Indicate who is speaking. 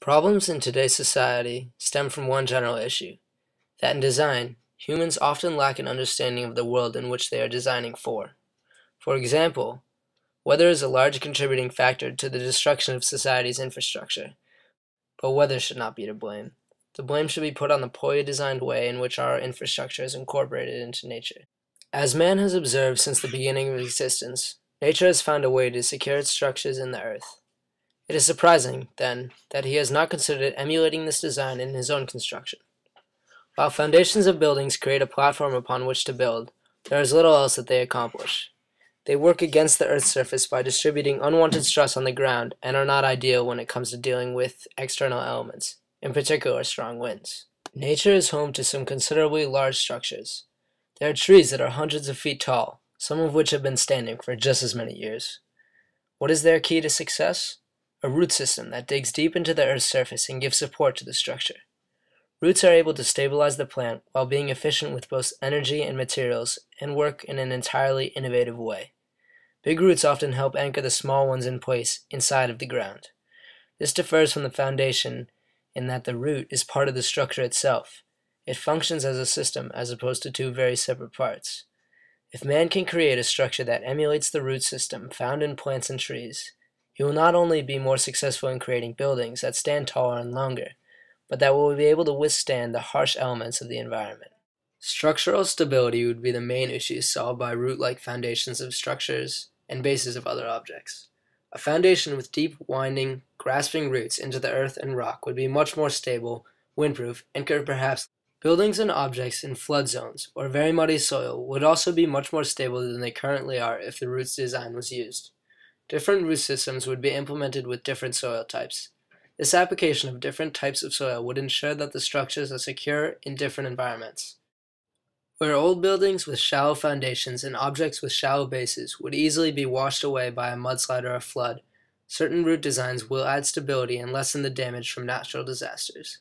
Speaker 1: Problems in today's society stem from one general issue, that in design, humans often lack an understanding of the world in which they are designing for. For example, weather is a large contributing factor to the destruction of society's infrastructure, but weather should not be to blame. The blame should be put on the poorly designed way in which our infrastructure is incorporated into nature. As man has observed since the beginning of existence, nature has found a way to secure its structures in the earth. It is surprising, then, that he has not considered emulating this design in his own construction. While foundations of buildings create a platform upon which to build, there is little else that they accomplish. They work against the Earth's surface by distributing unwanted stress on the ground and are not ideal when it comes to dealing with external elements, in particular strong winds. Nature is home to some considerably large structures. There are trees that are hundreds of feet tall, some of which have been standing for just as many years. What is their key to success? A root system that digs deep into the Earth's surface and gives support to the structure. Roots are able to stabilize the plant while being efficient with both energy and materials and work in an entirely innovative way. Big roots often help anchor the small ones in place inside of the ground. This differs from the foundation in that the root is part of the structure itself. It functions as a system as opposed to two very separate parts. If man can create a structure that emulates the root system found in plants and trees, he will not only be more successful in creating buildings that stand taller and longer, but that will be able to withstand the harsh elements of the environment. Structural stability would be the main issue solved by root-like foundations of structures and bases of other objects. A foundation with deep, winding, grasping roots into the earth and rock would be much more stable, windproof, and could perhaps buildings and objects in flood zones or very muddy soil would also be much more stable than they currently are if the roots design was used. Different root systems would be implemented with different soil types. This application of different types of soil would ensure that the structures are secure in different environments. Where old buildings with shallow foundations and objects with shallow bases would easily be washed away by a mudslide or a flood, certain root designs will add stability and lessen the damage from natural disasters.